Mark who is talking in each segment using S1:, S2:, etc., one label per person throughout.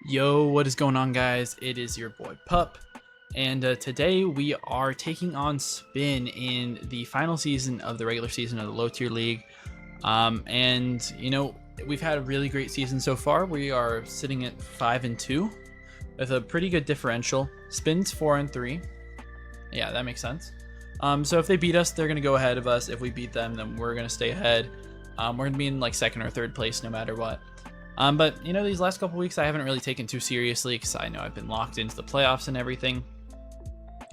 S1: Yo, what is going on, guys? It is your boy Pup, and today we are taking on Spin in the final season of the regular season of the Low Tier League. And you know, we've had a really great season so far. We are sitting at 5-2 with a pretty good differential. Spin's 4-3. Yeah, that makes sense. So if they beat us, they're gonna go ahead of us. If we beat them, then we're gonna stay ahead. We're gonna be in like second or third place no matter what. But you know, these last couple weeks I haven't really taken too seriously because I know I've been locked into the playoffs and everything.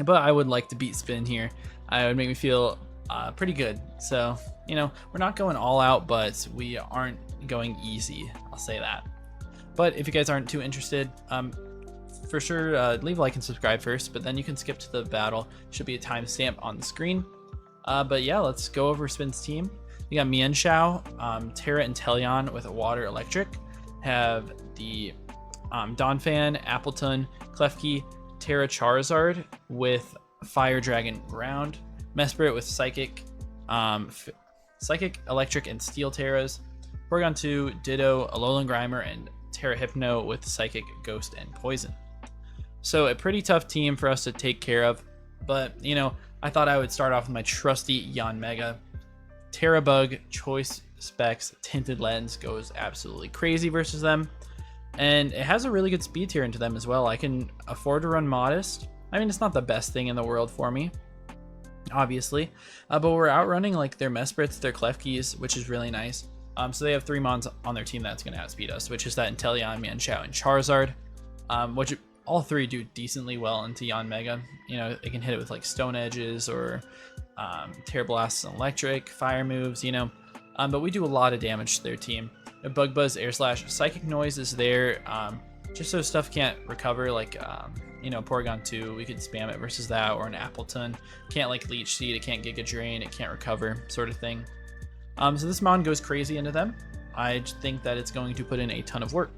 S1: But I would like to beat Spin here. It would make me feel pretty good. So you know, we're not going all out, but we aren't going easy. I'll say that. But if you guys aren't too interested, for sure leave a like and subscribe first. But then you can skip to the battle. Should be a timestamp on the screen. But yeah, let's go over Spin's team. We got Mienshao, Terra INTELEON with a water electric. Have the Donphan, Appleton, Klefki, Terra Charizard with Fire Dragon Ground, Mesprit with Psychic, Psychic, Electric, and Steel Terras, Porygon 2, Ditto, Alolan Grimer, and Terra Hypno with Psychic, Ghost, and Poison. So a pretty tough team for us to take care of, but you know, I thought I would start off with my trusty Yanmega. Terra Bug, Choice Specs, Tinted Lens goes absolutely crazy versus them, and it has a really good speed tier into them as well. I can afford to run Modest. I mean, it's not the best thing in the world for me, obviously, but we're outrunning like their Mesprits, their Klefkis, which is really nice. So they have 3 Mons on their team that's going to outspeed us, which is that Inteleon, Mienshao, and Charizard, which all 3 do decently well into Yanmega. You know, they can hit it with like Stone Edges or Terra Blasts and Electric, Fire moves, you know. But we do a lot of damage to their team. Bug Buzz, Air Slash, Psychic Noise is there, just so stuff can't recover, like, you know, Porygon 2, we could spam it versus that, or an Appleton. Can't, like, Leech Seed, it can't Giga Drain, it can't recover, sort of thing. So this Mon goes crazy into them. I think that it's going to put in a ton of work.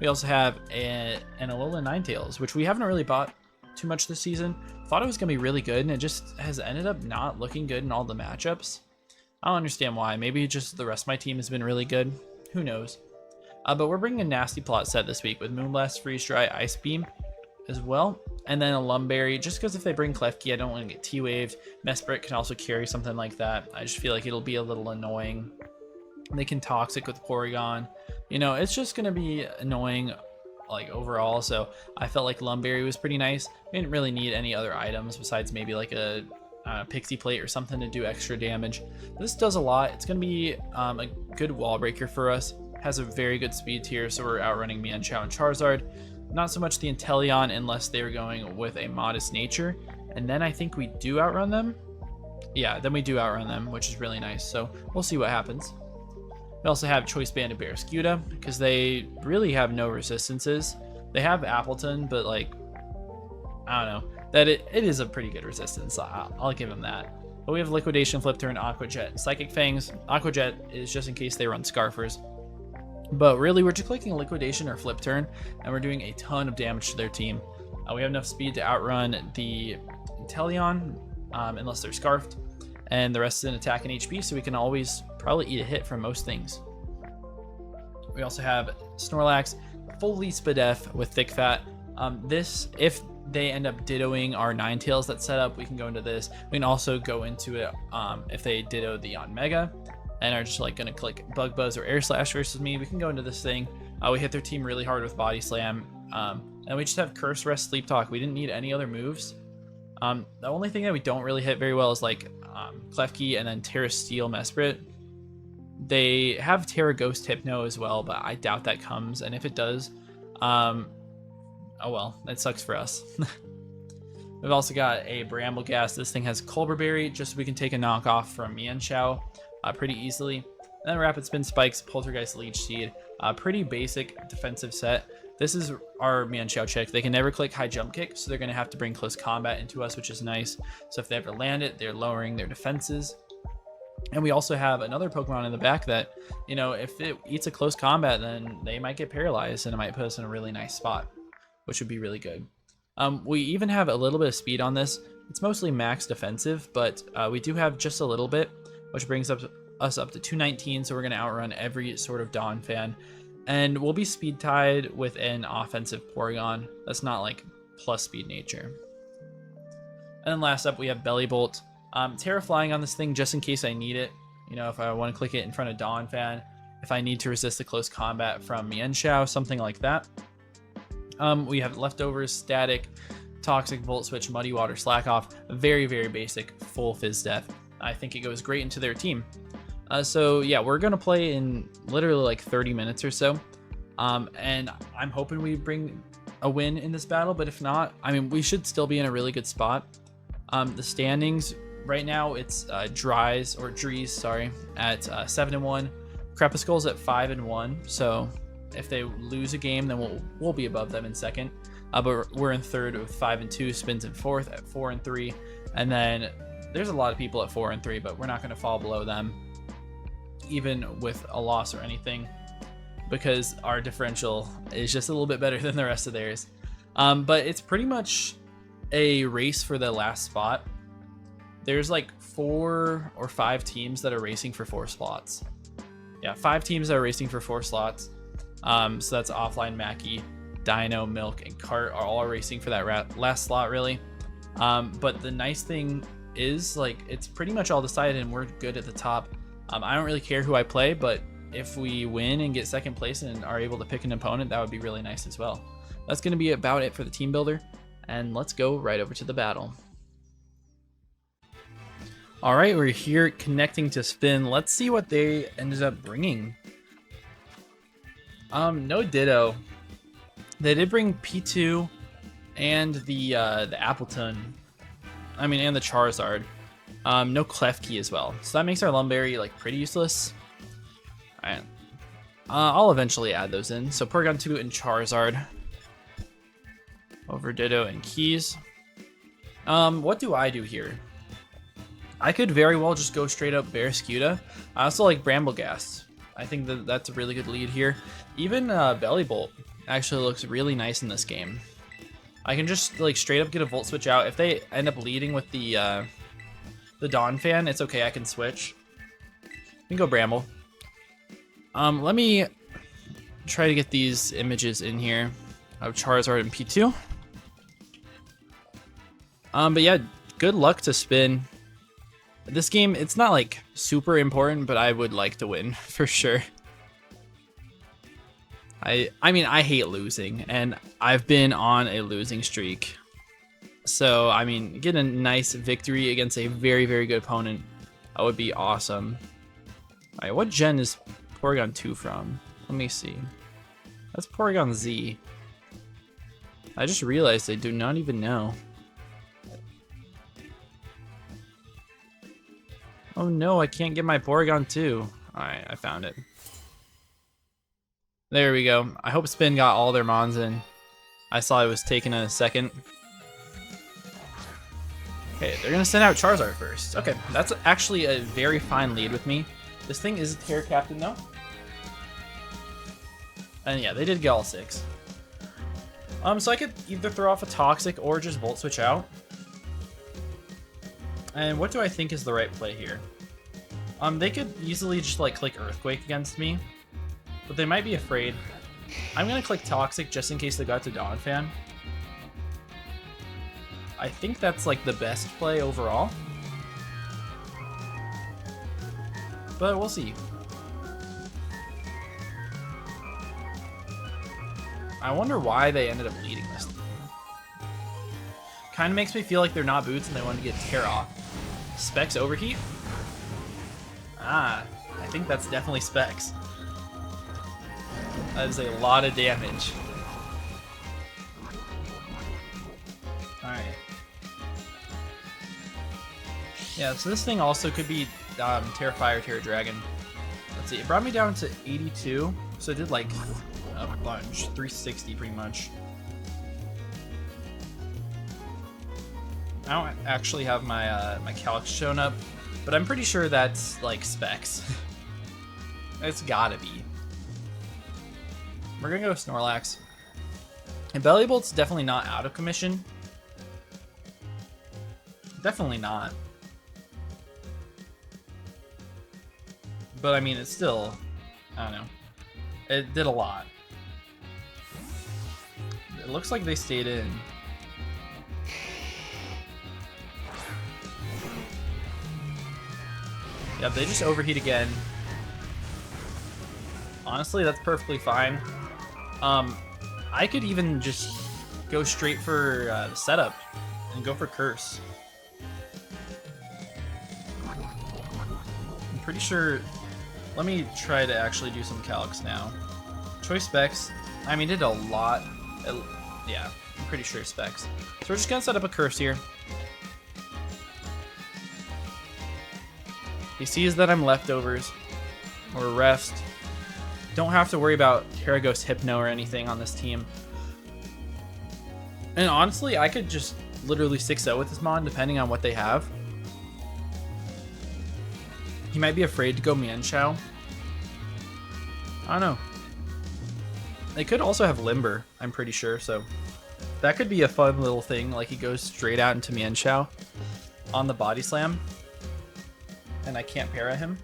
S1: We also have an Alolan Ninetales, which we haven't really bought too much this season. Thought it was going to be really good, and it just has ended up not looking good in all the matchups. I don't understand why. Maybe just the rest of my team has been really good. Who knows? But we're bringing a Nasty Plot set this week with Moonblast, Freeze Dry, Ice Beam as well. And then a Lumberry, just because if they bring Klefki, I don't want to get T-Waved. Mesprit can also carry something like that. I just feel like it'll be a little annoying. They can Toxic with Porygon. You know, it's just going to be annoying like overall. So I felt like Lumberry was pretty nice. We didn't really need any other items besides maybe like a Pixie Plate or something to do extra damage. This does a lot. It's going to be a good wall breaker for us. Has a very good speed tier, so we're outrunning Mienshao and Charizard. Not so much the Inteleon unless they're going with a Modest Nature, and then I think we do outrun them. Yeah, then we do outrun them, which is really nice, so we'll see what happens. We also have Choice Band and Barraskewda because they really have no resistances. They have Appleton, but like, I don't know. That it is a pretty good resistance. I'll give him that. But we have Liquidation, Flip Turn, Aqua Jet, and Psychic Fangs. Aqua Jet is just in case they run Scarfers. But really, we're just clicking Liquidation or Flip Turn, and we're doing a ton of damage to their team. We have enough speed to outrun the Inteleon, unless they're Scarfed, and the rest is in attack and HP, so we can always probably eat a hit from most things. We also have Snorlax, fully Spadef with Thick Fat. If they end up dittoing our Ninetales that's set up, we can go into this. We can also go into it if they ditto the Yanmega and are just like gonna click Bug Buzz or Air Slash versus me. We can go into this thing. We hit their team really hard with Body Slam, and we just have Curse, Rest, Sleep Talk. We didn't need any other moves. The only thing that we don't really hit very well is like Klefki and then Terra Steel Mesprit. They have Terra Ghost Hypno as well, but I doubt that comes, and if it does, oh well, that sucks for us. We've also got a Bramble Gas. This thing has Culber Berry, just so we can take a knockoff from Mienshao pretty easily. And then Rapid Spin Spikes, Poltergeist Leech Seed. Pretty basic defensive set. This is our Mienshao chick. They can never click High Jump Kick, so they're going to have to bring Close Combat into us, which is nice. So if they ever land it, they're lowering their defenses. And we also have another Pokemon in the back that, you know, if it eats a Close Combat, then they might get paralyzed, and it might put us in a really nice spot, which would be really good. We even have a little bit of speed on this. It's mostly max defensive, but we do have just a little bit, which brings us up to 219, so we're going to outrun every sort of Donphan. And we'll be speed tied with an offensive Porygon. That's not like plus speed nature. And then last up, we have Belly Bolt. Terra Flying on this thing just in case I need it. You know, if I want to click it in front of Donphan, if I need to resist the close combat from Mienshao, something like that. We have Leftovers, Static, Toxic, Volt Switch, Muddy Water, Slack Off. Very, very basic, full Fizz Death. I think it goes great into their team. So yeah, we're going to play in literally like 30 minutes or so. And I'm hoping we bring a win in this battle, but if not, I mean, we should still be in a really good spot. The standings right now, it's Drees at 7-1, Crepuscule's at 5-1. So if they lose a game, then we'll be above them in second. But we're in third with 5-2, Spins in fourth at 4-3, and then there's a lot of people at 4-3, but we're not going to fall below them, even with a loss or anything, because our differential is just a little bit better than the rest of theirs. But it's pretty much a race for the last spot. There's like 4 or 5 teams that are racing for 4 slots. Yeah, 5 teams that are racing for 4 slots. So that's Offline, Mackie, Dino, Milk, and Cart are all racing for that last slot, really. But the nice thing is, like, it's pretty much all decided and we're good at the top. I don't really care who I play, but if we win and get second place and are able to pick an opponent, that would be really nice as well. That's going to be about it for the team builder, and let's go right over to the battle. All right, we're here connecting to Spin. Let's see what they ended up bringing. No Ditto. They did bring P2 and the Appleton. I mean, and the Charizard. No Klefki as well. So that makes our Lumberry like pretty useless. All right. I'll eventually add those in. So Porygon 2 and Charizard. Over Ditto and Keys. What do I do here? I could very well just go straight up Barraskewda. I also like Brambleghast. I think that's a really good lead here. Even Belly Bolt actually looks really nice in this game. I can just like straight up get a Volt Switch out. If they end up leading with the Donphan, it's okay, I can switch. We can go Bramble. Let me try to get these images in here of Charizard and P2. But yeah, good luck to Spin. This game, it's not like super important, but I would like to win for sure. I mean, I hate losing, and I've been on a losing streak. So, I mean, get a nice victory against a very, very good opponent. That would be awesome. All right, what gen is Porygon 2 from? Let me see. That's Porygon Z. I just realized I do not even know. Oh no, I can't get my Porygon 2. Alright, I found it. There we go. I hope Spin got all their Mons in. I saw it was taking a second. Okay, they're gonna send out Charizard first. Okay, that's actually a very fine lead with me. This thing is a Terra Captain though. And yeah, they did get all 6. So I could either throw off a Toxic or just Volt Switch out. And what do I think is the right play here? They could easily just like click Earthquake against me, but they might be afraid. I'm gonna click Toxic just in case they got to Donphan. I think that's like the best play overall, but we'll see. I wonder why they ended up leading this. Kind of makes me feel like they're not Boots and they want to get Terra off. Specs Overheat? Ah, I think that's definitely Specs. That is a lot of damage. Alright. Yeah, so this thing also could be Terra Fire, Terra Dragon. Let's see, it brought me down to 82, so it did like a bunch, 360 pretty much. I don't actually have my my calc shown up, but I'm pretty sure that's like Specs. It's gotta be. We're gonna go Snorlax. And Belly Bolt's definitely not out of commission. Definitely not. But I mean, it's still, I don't know. It did a lot. It looks like they stayed in. Yeah, they just overheat again. Honestly, that's perfectly fine. I could even just go straight for the setup and go for Curse. I'm pretty sure... Let me try to actually do some calcs now. Choice specs. I mean, it did a lot. Yeah, I'm pretty sure specs. So we're just gonna set up a Curse here. He sees that I'm leftovers or rest. Don't have to worry about Heragos Hypno or anything on this team. And honestly, I could just literally 6-0 with this Mon depending on what they have. He might be afraid to go Mienshao. I don't know. They could also have Limber, I'm pretty sure, so that could be a fun little thing. Like he goes straight out into Mienshao on the body slam, and I can't para him.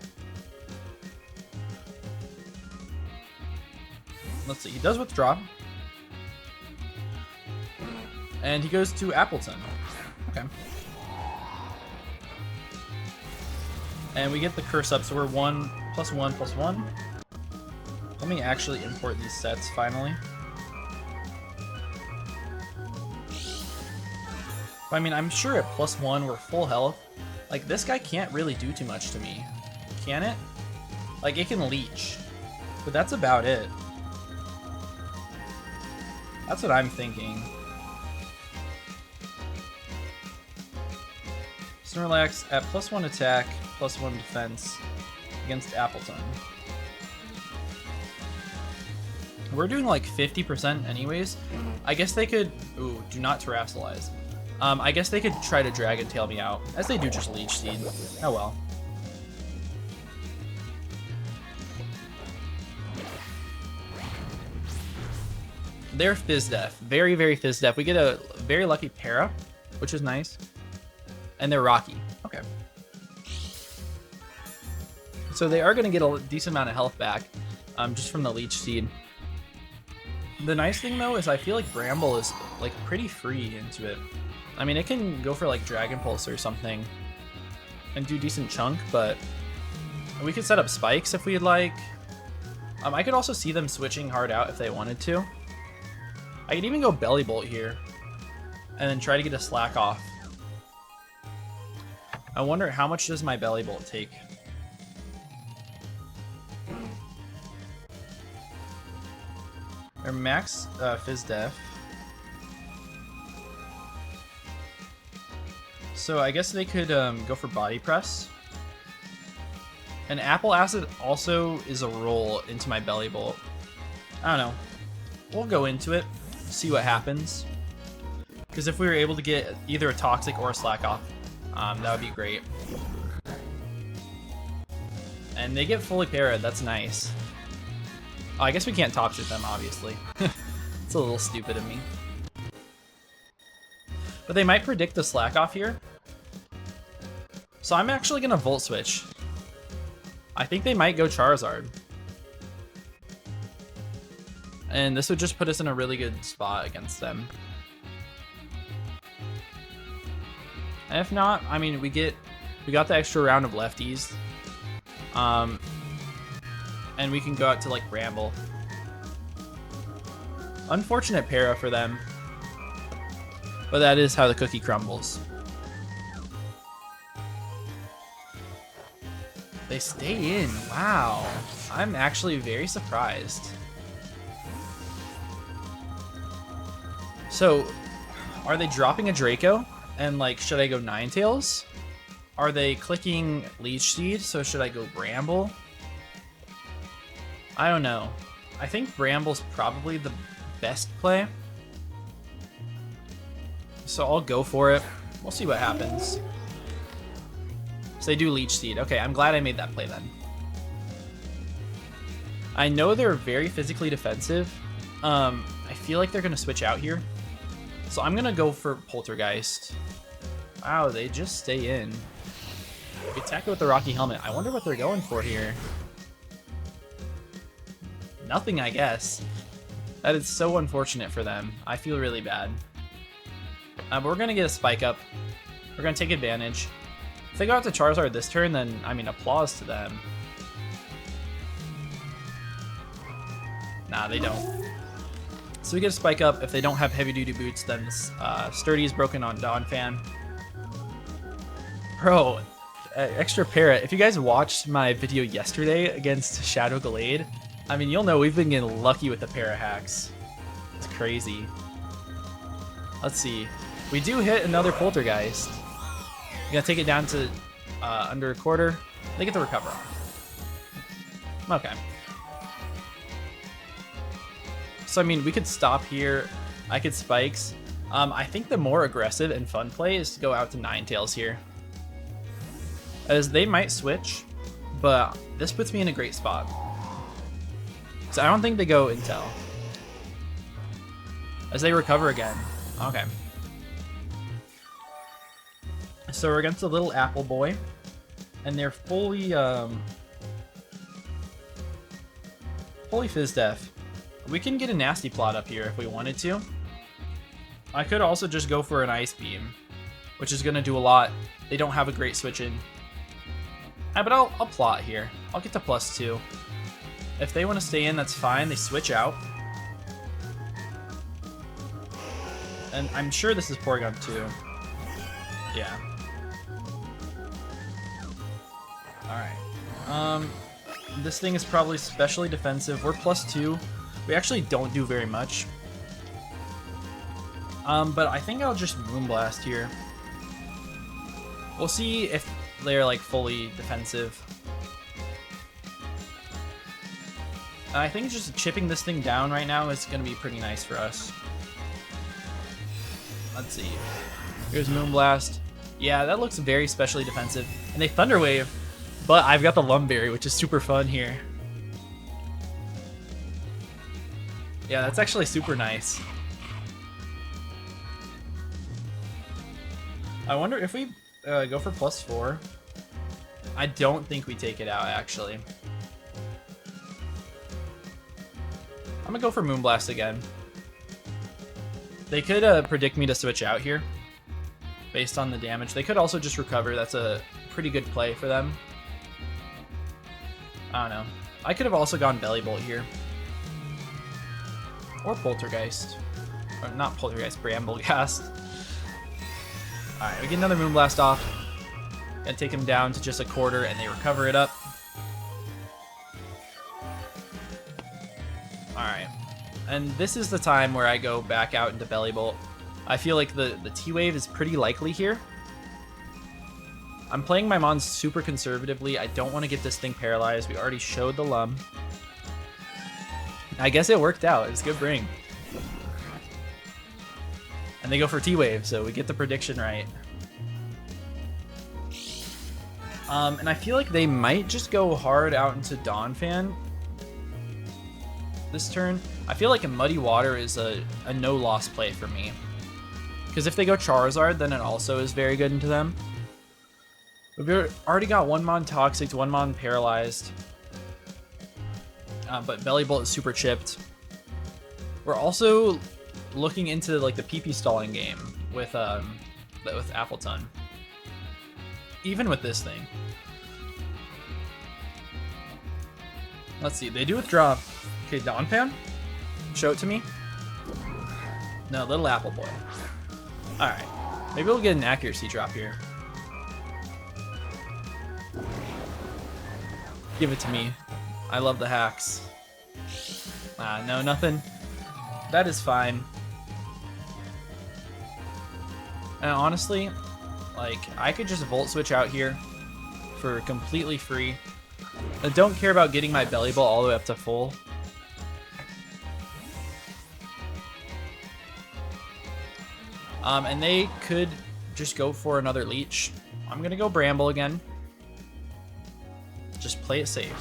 S1: Let's see, he does withdraw. And he goes to Appleton. Okay. And we get the curse up, so we're 1 + 1 + 1. Let me actually import these sets finally. I mean, I'm sure at +1 we're full health. Like, this guy can't really do too much to me. Can it? Like, it can leech. But that's about it. That's what I'm thinking. Snorlax at +1 attack, +1 defense against Appleton. We're doing like 50% anyways. I guess they could... Ooh, do not terrestrialize. I guess they could try to Dragon Tail me out, as they do just Leech Seed. Oh well. They're Fizz-Def. Very, very Fizz-Def. We get a very lucky Para, which is nice. And they're Rocky. Okay. So they are going to get a decent amount of health back just from the Leech Seed. The nice thing, though, is I feel like Bramble is like pretty free into it. I mean, it can go for like Dragon Pulse or something and do decent chunk, but we could set up spikes if we'd like. I could also see them switching hard out if they wanted to. I could even go Belly Bolt here and then try to get a Slack off. I wonder how much does my Belly Bolt take? Or max Fizz-Def. So I guess they could go for Body Press. And Apple Acid also is a roll into my Belly Bolt. I don't know. We'll go into it, see what happens. Because if we were able to get either a Toxic or a Slack off, that would be great. And they get fully parried, that's nice. Oh, I guess we can't Toxic them, obviously. It's a little stupid of me. But they might predict the Slack off here. So I'm actually going to Volt Switch. I think they might go Charizard. And this would just put us in a really good spot against them. And if not, I mean, we got the extra round of lefties. And we can go out to like Bramble. Unfortunate para for them. But that is how the cookie crumbles. They stay in. Wow. I'm actually very surprised. So, are they dropping a Draco? And like, should I go Ninetales? Are they clicking Leech Seed? So should I go Bramble? I don't know. I think Bramble's probably the best play. So I'll go for it. We'll see what happens. So they do Leech Seed. Okay, I'm glad I made that play then. I know they're very physically defensive. I feel like they're going to switch out here. So I'm going to go for Poltergeist. Wow, they just stay in. We attack it with the Rocky Helmet. I wonder what they're going for here. nothing, I guess. That is so unfortunate for them. I feel really bad. But we're going to get a spike up. We're going to take advantage. If they go out to Charizard this turn, then, I mean, applause to them. Nah, they don't. So we get a spike up. If they don't have heavy-duty boots, then Sturdy is broken on Donphan. Bro, extra Parrot. If you guys watched my video yesterday against Shadow Glade, I mean, you'll know we've been getting lucky with the Parrot hacks. It's crazy. Let's see. We do hit another Poltergeist. We're gonna take it down to under a quarter. They get the recover on. Okay. So, I mean, we could stop here. I could Spikes. I think the more aggressive and fun play is to go out to Ninetales here. As they might switch, but this puts me in a great spot. So I don't think they go Intel. As they recover again. Okay. So we're against a little Apple Boy. And they're fully Fizz Def. We can get a Nasty Plot up here if we wanted to. I could also just go for an Ice Beam, which is going to do a lot. They don't have a great switch in. But I'll plot here. I'll get to +2. If they want to stay in, that's fine. They switch out. And I'm sure this is Porygon 2. Yeah. Alright. This thing is probably specially defensive. We're +2. We actually don't do very much. But I think I'll just Moonblast here. We'll see if they're like fully defensive. I think just chipping this thing down right now is going to be pretty nice for us. Let's see. Here's Moonblast. Yeah, that looks very specially defensive. And they Thunder Wave, but I've got the Lumberry, which is super fun here. Yeah, that's actually super nice. I wonder if we go for +4. I don't think we take it out, actually. I'm gonna go for Moonblast again. They could predict me to switch out here based on the damage. They could also just recover. That's a pretty good play for them. I don't know. I could have also gone Belly Bolt here. Or Poltergeist. Or not Poltergeist, Brambleghast. Alright, we get another Moonblast off. Gonna take him down to just a quarter and they recover it up. Alright. And this is the time where I go back out into Belly Bolt. I feel like the T-Wave is pretty likely here. I'm playing my Mons super conservatively. I don't want to get this thing paralyzed. We already showed the Lum. I guess it worked out. It was a good bring. And they go for T-Wave, so we get the prediction right. And I feel like they might just go hard out into Donphan this turn. I feel like a Muddy Water is a no-loss play for me. Because if they go Charizard, then it also is very good into them. We've already got one Mon Toxic, one Mon Paralyzed. But Belly Bolt is super chipped. We're also looking into like the PP stalling game with Appleton. Even with this thing. Let's see, they do withdraw. Okay, Donphan? Show it to me. No, Little Apple Boy. Alright. Maybe we'll get an accuracy drop here. Give it to me. I love the hacks. No, nothing. That is fine. And honestly, like, I could just Volt Switch out here for completely free. I don't care about getting my Belly Bolt all the way up to full. And they could just go for another Leech. I'm going to go Bramble again. Just play it safe.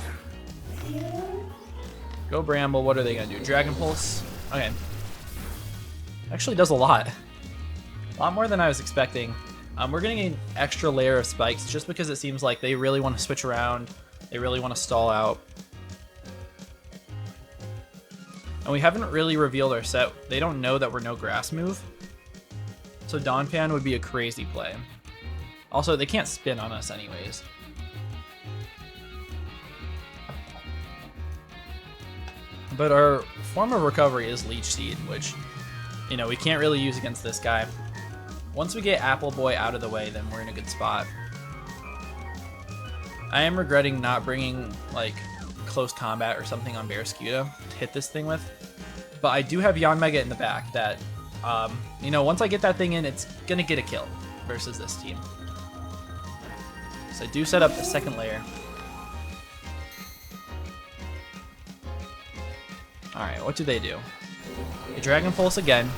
S1: Go Bramble. What are they going to do? Dragon Pulse? Okay. Actually does a lot. A lot more than I was expecting. We're going to get an extra layer of spikes just because it seems like they really want to switch around. They really want to stall out. And we haven't really revealed our set. They don't know that we're no grass move. So Donphan would be a crazy play. Also, they can't spin on us anyways. But our form of recovery is Leech Seed, which, you know, we can't really use against this guy. Once we get Apple Boy out of the way, then we're in a good spot. I am regretting not bringing, like, close combat or something on Barraskewda to hit this thing with. But I do have Yanmega in the back that, you know, once I get that thing in, it's going to get a kill versus this team. So I do set up the second layer. Alright, what do they do? They Dragon Pulse again.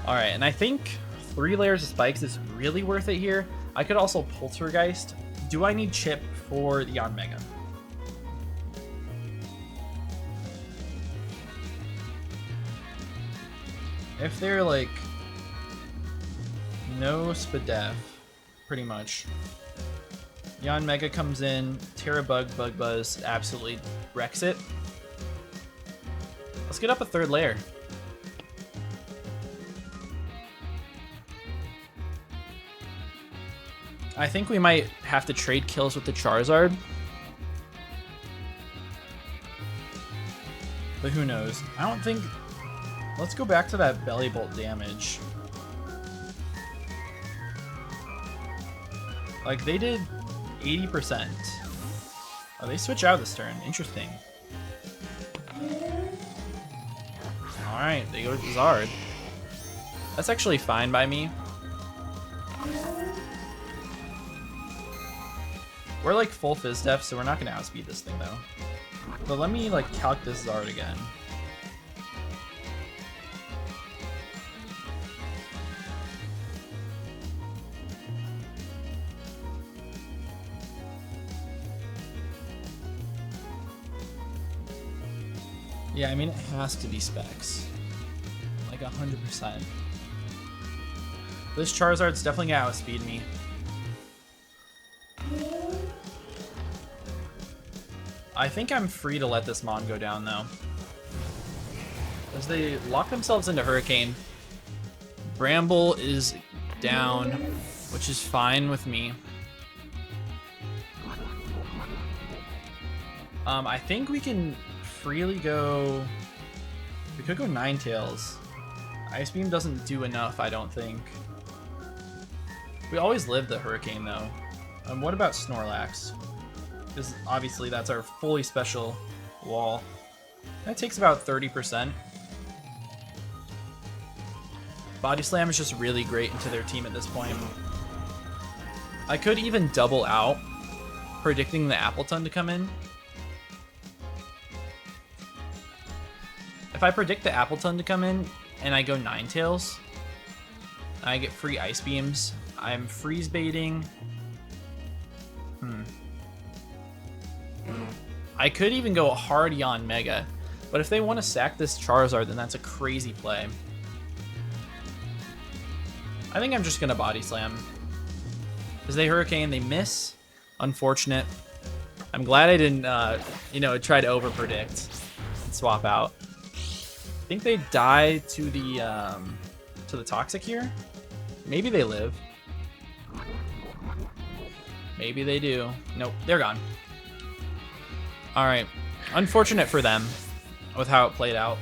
S1: Alright, and I think 3 layers of spikes is really worth it here. I could also Poltergeist. Do I need Chip for the Yanmega? If they're like no Spadef, pretty much. Yanmega comes in, Terrabug, Bug Buzz absolutely wrecks it. Let's get up a 3rd layer. I think we might have to trade kills with the Charizard. But who knows? I don't think... Let's go back to that Belly Bolt damage. Like, they did 80%. Oh, they switch out this turn. Interesting. Alright, they go to Zard. That's actually fine by me. We're like full Fizz Def, so we're not going to outspeed this thing, though. But let me, like, calc this Zard again. Yeah, I mean, it has to be specs. Like 100%. This Charizard's definitely gonna outspeed me. I think I'm free to let this Mon go down, though. As they lock themselves into Hurricane. Bramble is down, which is fine with me. I think we can freely go... We could go Ninetales. Ice Beam doesn't do enough, I don't think. We always live the Hurricane, though. What about Snorlax? Because obviously that's our fully special wall. That takes about 30%. Body Slam is just really great into their team at this point. I could even double out, predicting the Appleton to come in. If I predict the Appleton to come in and I go Ninetales, I get free Ice Beams. I'm freeze baiting. I could even go hard Yanmega, but if they want to sack this Charizard, then that's a crazy play. I think I'm just going to Body Slam. Because they Hurricane, they miss. Unfortunate. I'm glad I didn't, you know, try to over-predict and swap out. I think they die to the Toxic here. Maybe they live. Maybe they do. Nope, they're gone. Alright. Unfortunate for them with how it played out.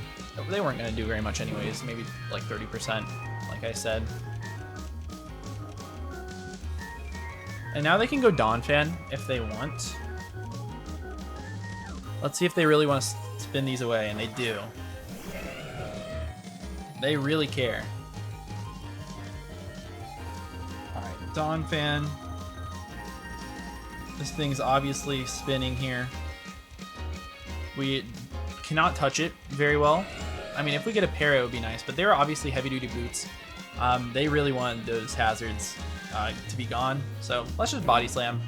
S1: They weren't going to do very much anyways. Maybe like 30%, like I said. And now they can go Donphan if they want. Let's see if they really want to spin these away, and they do. They really care. Alright, Donphan. This thing's obviously spinning here. We cannot touch it very well. I mean, if we get a pair, it would be nice, but they're obviously heavy-duty boots. They really wanted those hazards to be gone, so let's just Body Slam.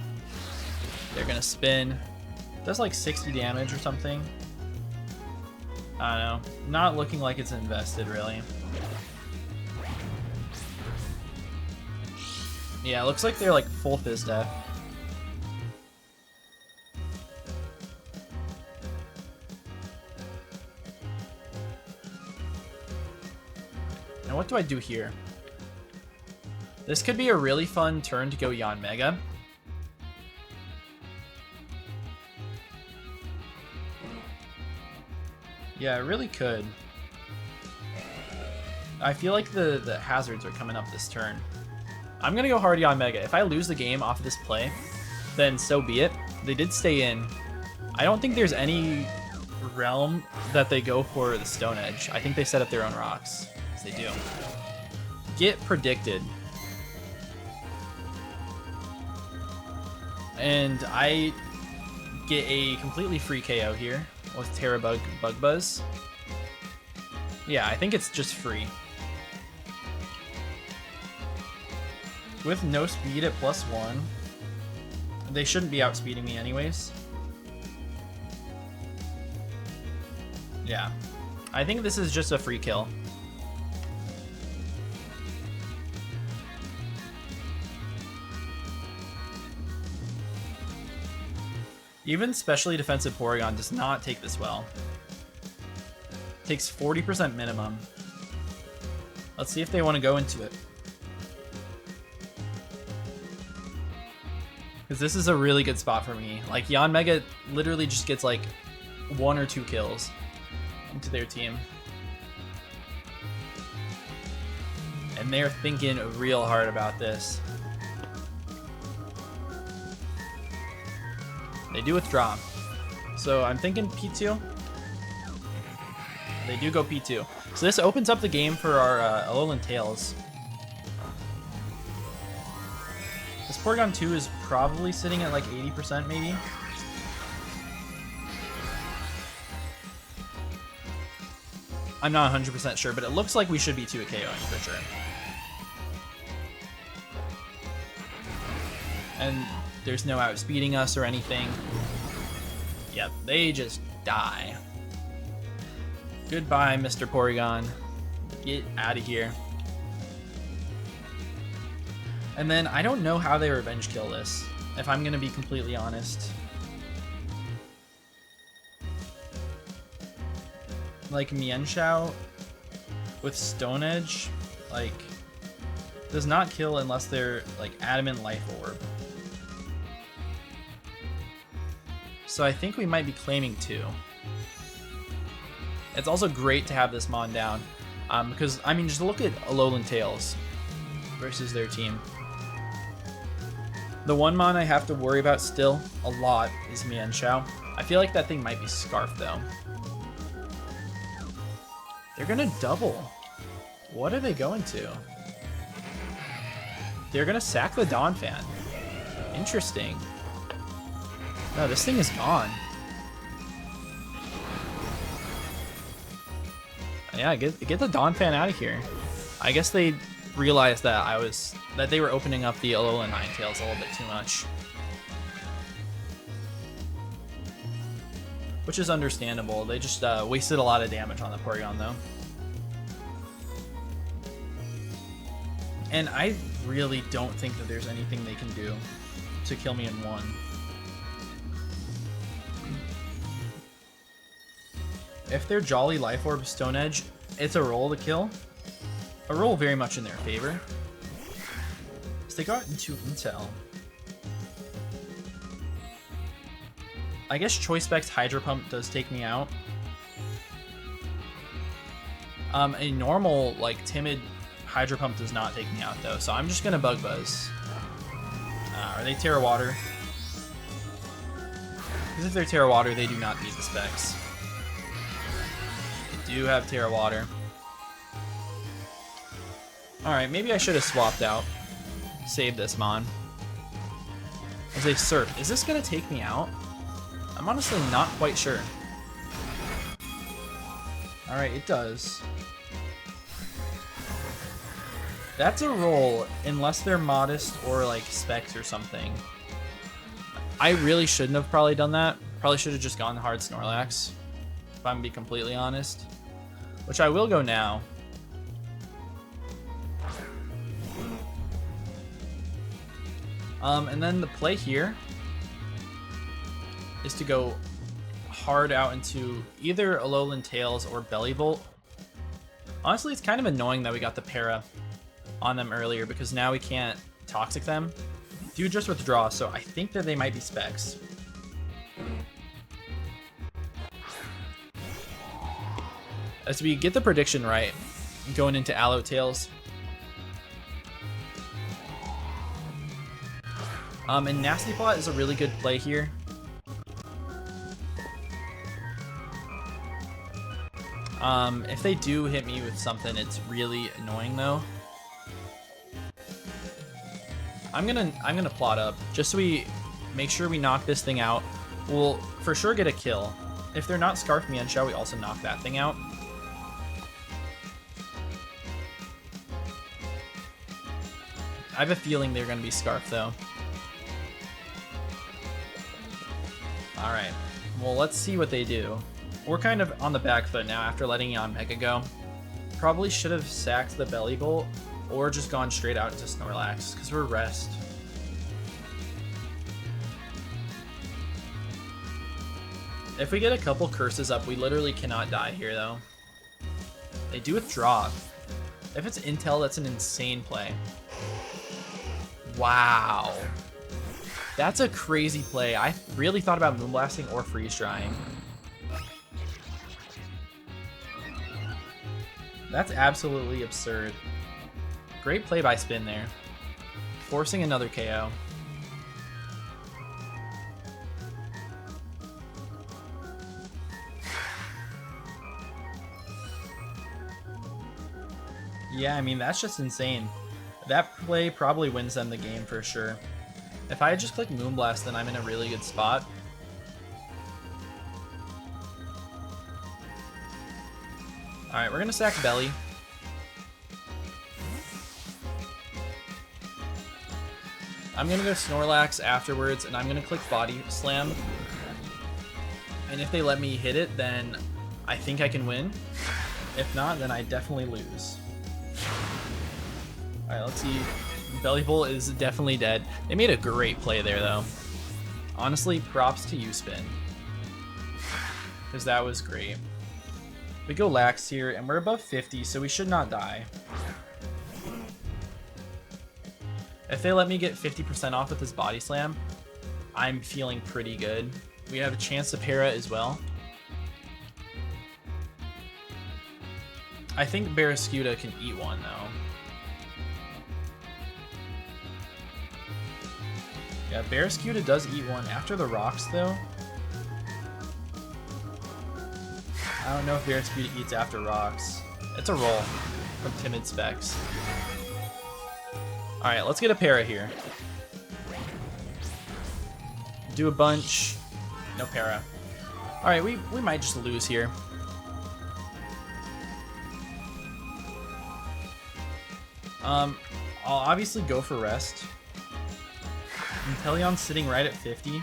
S1: They're gonna spin. Does like 60 damage or something. I don't know. Not looking like it's invested, really. Yeah, it looks like they're like full Fizz Def. And what do I do here? This could be a really fun turn to go Yanmega. Yeah, it really could. I feel like the hazards are coming up this turn. I'm gonna go hard Yanmega. If I lose the game off of this play, then so be it. They did stay in. I don't think there's any realm that they go for the Stone Edge. I think they set up their own rocks. Yes, they do. Get predicted. And I get a completely free KO here with Terra Bug Buzz. Yeah, I think it's just free. With no speed at +1, they shouldn't be outspeeding me anyways. Yeah, I think this is just a free kill. Even specially defensive Porygon does not take this well. Takes 40% minimum. Let's see if they want to go into it. Because this is a really good spot for me. Like, Yanmega literally just gets like 1 or 2 kills into their team. And they're thinking real hard about this. They do withdraw. So I'm thinking P2. They do go P2. So this opens up the game for our Alolan Tails. This Porygon 2 is probably sitting at like 80% maybe. I'm not 100% sure, but it looks like we should be 2 KOing for sure. And there's no outspeeding us or anything. Yep, they just die. Goodbye, Mr. Porygon. Get out of here. And then I don't know how they revenge kill this, if I'm gonna be completely honest. Like Mienshao with Stone Edge, like, does not kill unless they're like Adamant Life Orb. So I think we might be claiming 2. It's also great to have this Mon down, because I mean, just look at Alolan Tails versus their team. The one Mon I have to worry about still a lot is Mienshao. I feel like that thing might be Scarf though. They're gonna double. What are they going to? They're gonna sack the Donphan. Interesting. No, this thing is gone. Yeah, get the Donphan out of here. I guess they realized that they were opening up the Alolan Ninetales a little bit too much. Which is understandable. They just wasted a lot of damage on the Porygon though. And I really don't think that there's anything they can do to kill me in 1. If they're Jolly Life Orb Stone Edge, it's a roll to kill. A roll very much in their favor. So they got into Intel. I guess Choice Specs Hydro Pump does take me out. A normal, like, timid Hydro Pump does not take me out though, so I'm just gonna Bug Buzz. Are they Terra Water? Because if they're Terra Water, they do not need the specs. They do have Terra Water. Alright, maybe I should have swapped out. Save this Mon. As a Surf. Is this gonna take me out? I'm honestly not quite sure. Alright, it does. That's a roll, unless they're Modest or like Specs or something. I really shouldn't have probably done that. Probably should have just gone hard Snorlax, if I'm gonna be completely honest. Which I will go now. And then the play here is to go hard out into either Alolan Tails or Bellibolt. Honestly, it's kind of annoying that we got the para on them earlier because now we can't toxic them. Do just withdraw, so I think that they might be specs. As we get the prediction right, going into Aloe Tails. And Nasty Plot is a really good play here. If they do hit me with something, it's really annoying though. I'm gonna plot up just so we make sure we knock this thing out. We'll for sure get a kill. If they're not Scarf Mienshao, we also knock that thing out. I have a feeling they're gonna be Scarf though. Alright, well let's see what they do. We're kind of on the back foot now after letting Yon Mega go. Probably should have sacked the Belly Bolt or just gone straight out into Snorlax because we're rest. If we get a couple curses up, we literally cannot die here though. They do withdraw. If it's Intel, that's an insane play. Wow. That's a crazy play. I really thought about Moonblasting or Freeze Drying. That's absolutely absurd. Great play by Spin there. Forcing another KO. Yeah, I mean, that's just insane. That play probably wins them the game for sure. If I had just clicked Moonblast, then I'm in a really good spot. Alright, we're gonna sack Belly. I'm gonna go Snorlax afterwards, and I'm gonna click Body Slam. And if they let me hit it, then I think I can win. If not, then I definitely lose. Alright, let's see. Belly Bolt is definitely dead. They made a great play there, though. Honestly, props to you, Spin. Because that was great. We go Lax here, and we're above 50, so we should not die. If they let me get 50% off with this Body Slam, I'm feeling pretty good. We have a chance to para as well. I think Barraskewda can eat one, though. Yeah, Barraskewda does eat one after the rocks, though. I don't know if Barraskewda eats after rocks. It's a roll from Timid Specs. Alright, let's get a para here. Do a bunch. No para. Alright, we might just lose here. I'll obviously go for rest. INTELEON's sitting right at 50.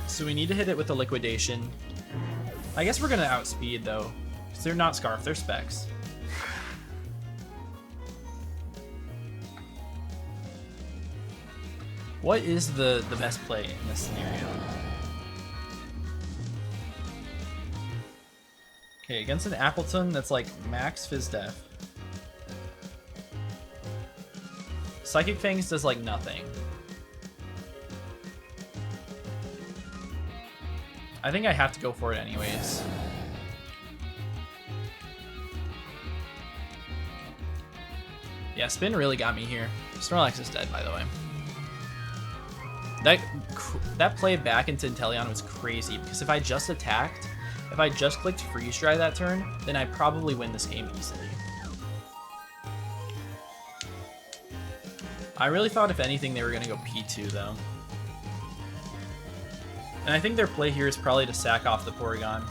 S1: So we need to hit it with a liquidation. I guess we're gonna outspeed though, because they're not Scarf, they're Specs. What is the best play in this scenario? Okay, against an Appleton that's like max Fizz Def. Psychic Fangs does like nothing. I think I have to go for it anyways. Yeah, Spin really got me here. Snorlax is dead, by the way. That play back into INTELEON was crazy, because if I just attacked, if I just clicked Freeze Dry that turn, then I probably win this game easily. I really thought, if anything, they were going to go P2, though. And I think their play here is probably to sack off the Porygon.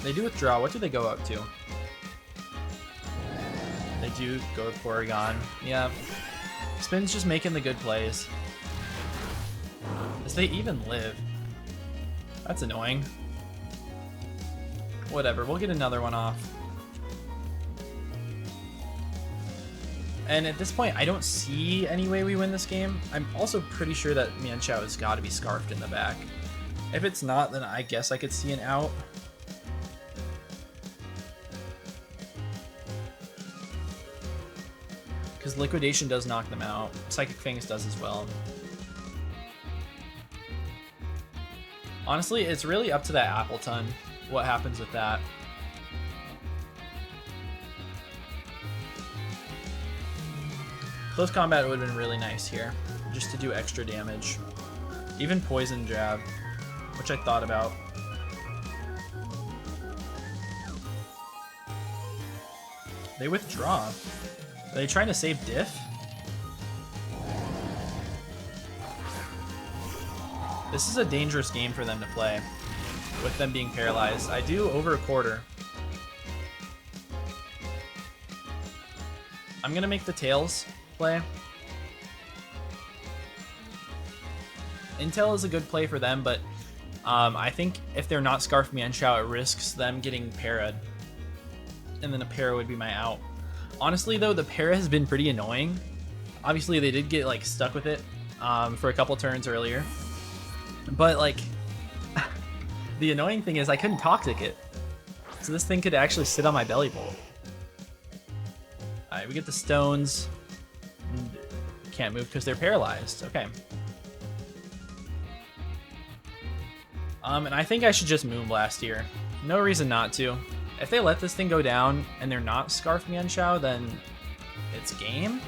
S1: They do withdraw. What do they go up to? They do go to Porygon. Yeah. Spin's just making the good plays. As they even live. That's annoying. Whatever, we'll get another one off. And at this point, I don't see any way we win this game. I'm also pretty sure that Mienshao has got to be Scarfed in the back. If it's not, then I guess I could see an out. Because Liquidation does knock them out. Psychic Fangs does as well. Honestly, it's really up to that Appleton, what happens with that. Close combat would have been really nice here, just to do extra damage. Even Poison Jab, which I thought about. They withdraw. Are they trying to save diff? This is a dangerous game for them to play, with them being paralyzed. I do over a quarter. I'm gonna make the Tails play. Intel is a good play for them, but I think if they're not Scarf Mienshao, it risks them getting para'd. And then a para would be my out. Honestly, though, the para has been pretty annoying. Obviously, they did get like stuck with it for a couple turns earlier. But like, the annoying thing is I couldn't Toxic it. So this thing could actually sit on my belly bowl. Alright, we get the stones. Can't move because they're paralyzed. Okay. And I think I should just Moonblast here. No reason not to. If they let this thing go down and they're not Scarf Mienshao, then it's game.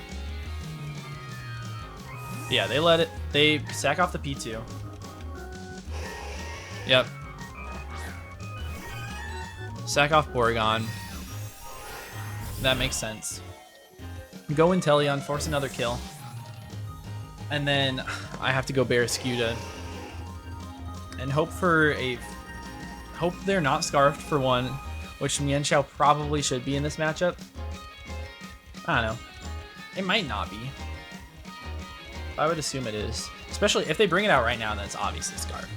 S1: Yeah, they let it. They sack off the P2. Yep. Sack off Porygon. That makes sense. Go Inteleon, force another kill. And then I have to go Barrascuda. And hope for a... Hope they're not Scarfed for one, which Mienshao probably should be in this matchup. I don't know. It might not be. I would assume it is. Especially if they bring it out right now, then it's obviously Scarf.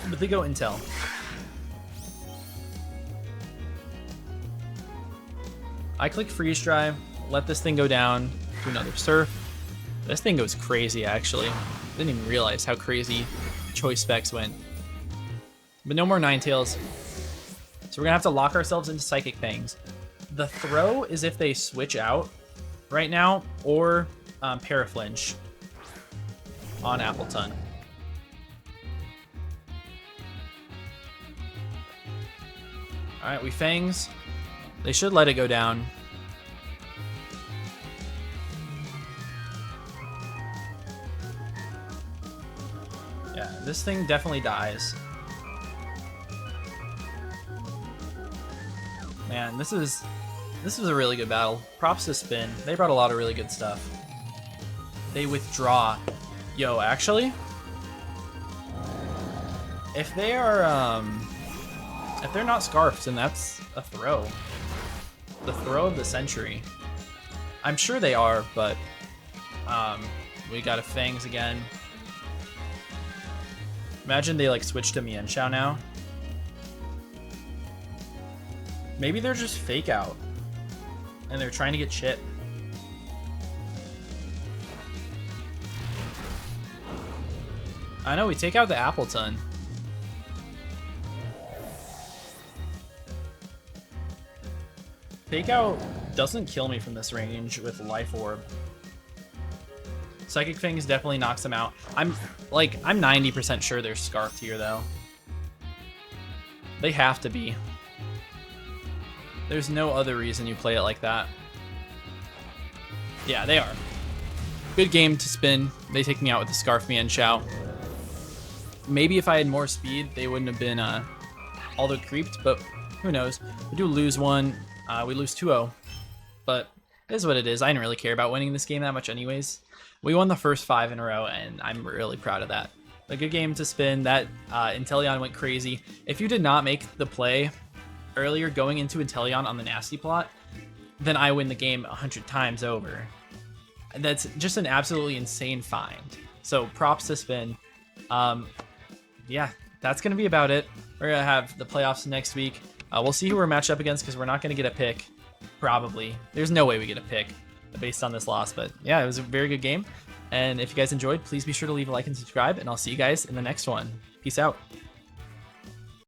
S1: But they go Intel. I click Freeze Dry, let this thing go down to another Surf. This thing goes crazy, actually. Didn't even realize how crazy Choice Specs went. But no more Ninetales. So we're gonna have to lock ourselves into Psychic Fangs. The throw is if they switch out right now, or Paraflinch on Appleton. Alright, we Fangs. They should let it go down. Yeah, this thing definitely dies. Man, this is a really good battle. Props to Spin. They brought a lot of really good stuff. They withdraw. Yo, actually, if they are if they're not Scarfed, then that's a throw. The throw of the century. I'm sure they are, but we got a Fangs again. Imagine they like switch to Mienshao now. Maybe they're just Fake Out and they're trying to get Chip. I know, we take out the Appleton. Fake Out doesn't kill me from this range with Life Orb. Psychic Fangs definitely knocks them out. I'm 90% sure they're Scarfed here, though. They have to be. There's no other reason you play it like that. Yeah, they are. Good game to Spin. They take me out with the Scarf Mienshao. Maybe if I had more speed, they wouldn't have been all the creeped, but who knows. We do lose one. We lose 2-0, but it is what it is. I didn't really care about winning this game that much anyways. We won the first 5 in a row, and I'm really proud of that. A good game to Spin. That Inteleon went crazy. If you did not make the play earlier going into Inteleon on the Nasty Plot, then I win the game 100 times over. That's just an absolutely insane find. So props to Spin. Yeah, that's going to be about it. We're going to have the playoffs next week. We'll see who we're matched up against because we're not going to get a pick, probably. There's no way we get a pick based on this loss, but yeah, it was a very good game. And if you guys enjoyed, please be sure to leave a like and subscribe, and I'll see you guys in the next one. Peace out.